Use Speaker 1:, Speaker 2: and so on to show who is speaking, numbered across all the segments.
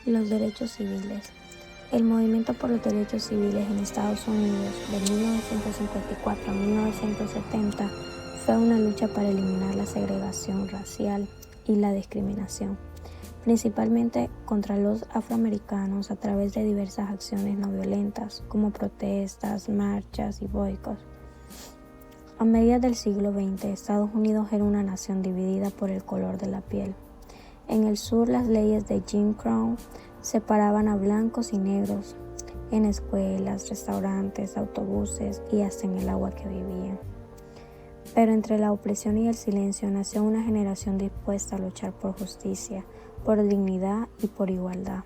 Speaker 1: Los derechos civiles. El movimiento por los derechos civiles en Estados Unidos de 1954 a 1970 fue una lucha para eliminar la segregación racial y la discriminación, principalmente contra los afroamericanos a través de diversas acciones no violentas como protestas, marchas y boicots. A mediados del siglo XX, Estados Unidos era una nación dividida por el color de la piel. En el sur, las leyes de Jim Crow separaban a blancos y negros en escuelas, restaurantes, autobuses y hasta en el agua que vivían. Pero entre la opresión y el silencio nació una generación dispuesta a luchar por justicia, por dignidad y por igualdad.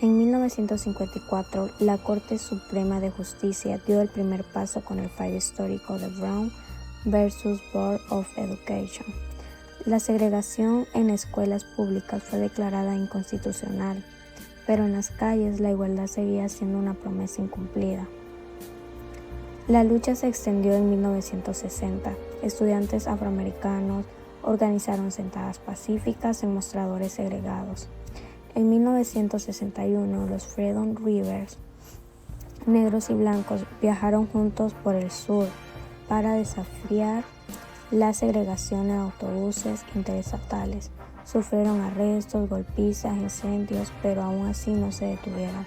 Speaker 1: En 1954, la Corte Suprema de Justicia dio el primer paso con el fallo histórico de Brown versus Board of Education. La segregación en escuelas públicas fue declarada inconstitucional, pero en las calles la igualdad seguía siendo una promesa incumplida. La lucha se extendió en 1960. Estudiantes afroamericanos organizaron sentadas pacíficas en mostradores segregados. En 1961, los Freedom Riders, negros y blancos, viajaron juntos por el sur para desafiar la segregación en autobuses interestatales. Sufrieron arrestos, golpizas, incendios, pero aún así no se detuvieron.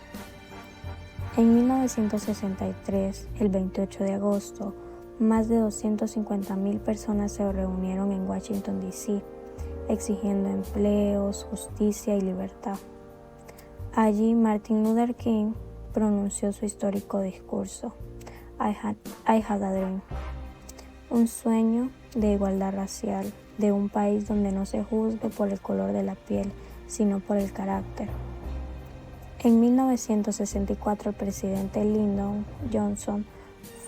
Speaker 1: En 1963, el 28 de agosto, más de 250,000 personas se reunieron en Washington, D.C., exigiendo empleos, justicia y libertad. Allí, Martin Luther King pronunció su histórico discurso, I had a dream, un sueño de igualdad racial, de un país donde no se juzgue por el color de la piel, sino por el carácter. En 1964, el presidente Lyndon Johnson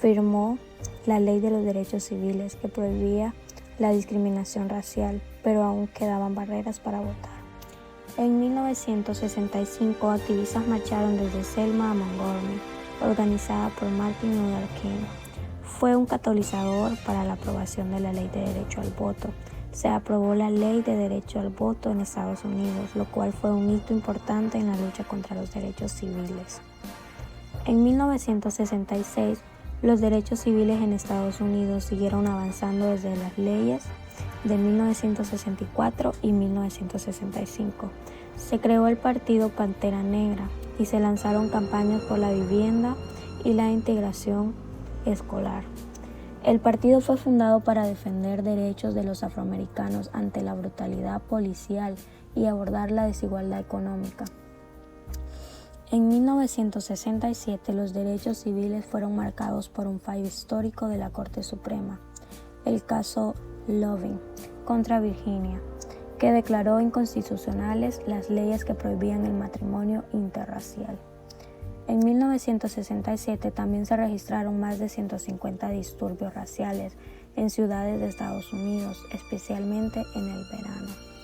Speaker 1: firmó la Ley de los Derechos Civiles que prohibía la discriminación racial, pero aún quedaban barreras para votar. En 1965, activistas marcharon desde Selma a Montgomery, organizada por Martin Luther King. Fue un catalizador para la aprobación de la Ley de Derecho al Voto. Se aprobó la Ley de Derecho al Voto en Estados Unidos, lo cual fue un hito importante en la lucha contra los derechos civiles. En 1966, los derechos civiles en Estados Unidos siguieron avanzando desde las leyes de 1964 y 1965. Se creó el Partido Pantera Negra y se lanzaron campañas por la vivienda y la integración escolar. El partido fue fundado para defender derechos de los afroamericanos ante la brutalidad policial y abordar la desigualdad económica. En 1967, los derechos civiles fueron marcados por un fallo histórico de la Corte Suprema, el caso Loving contra Virginia, que declaró inconstitucionales las leyes que prohibían el matrimonio interracial. En 1967 también se registraron más de 150 disturbios raciales en ciudades de Estados Unidos, especialmente en el verano.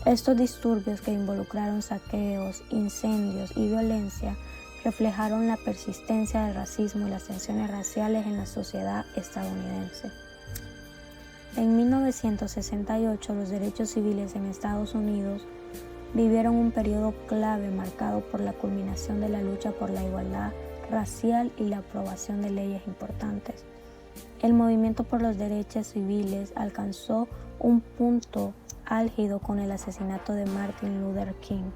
Speaker 1: Estos disturbios, que involucraron saqueos, incendios y violencia, reflejaron la persistencia del racismo y las tensiones raciales en la sociedad estadounidense. En 1968, los derechos civiles en Estados Unidos vivieron un periodo clave marcado por la culminación de la lucha por la igualdad racial y la aprobación de leyes importantes. El movimiento por los derechos civiles alcanzó un punto álgido con el asesinato de Martin Luther King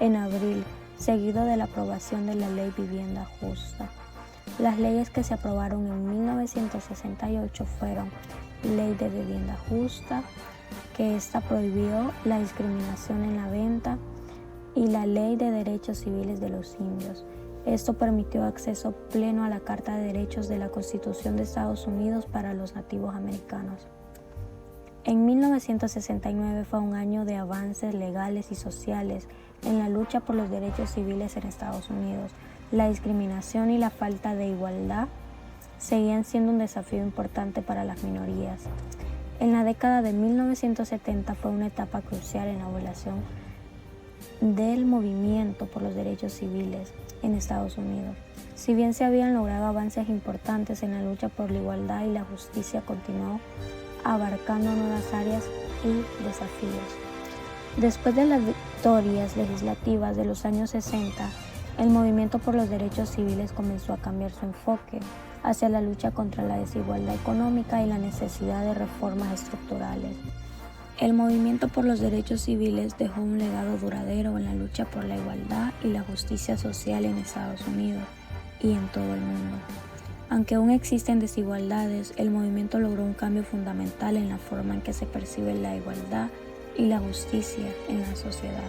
Speaker 1: en abril, seguido de la aprobación de la Ley Vivienda Justa. Las leyes que se aprobaron en 1968 fueron Ley de Vivienda Justa, que esta prohibió la discriminación en la venta, y la Ley de Derechos Civiles de los Indios. Esto permitió acceso pleno a la Carta de Derechos de la Constitución de Estados Unidos para los nativos americanos. En 1969 fue un año de avances legales y sociales en la lucha por los derechos civiles en Estados Unidos. La discriminación y la falta de igualdad seguían siendo un desafío importante para las minorías. En la década de 1970 fue una etapa crucial en la evolución del movimiento por los derechos civiles en Estados Unidos. Si bien se habían logrado avances importantes en la lucha por la igualdad y la justicia, continuó abarcando nuevas áreas y desafíos. Después de las historias legislativas de los años 60, el movimiento por los derechos civiles comenzó a cambiar su enfoque hacia la lucha contra la desigualdad económica y la necesidad de reformas estructurales. El movimiento por los derechos civiles dejó un legado duradero en la lucha por la igualdad y la justicia social en Estados Unidos y en todo el mundo. Aunque aún existen desigualdades, el movimiento logró un cambio fundamental en la forma en que se percibe la igualdad y la justicia en la sociedad.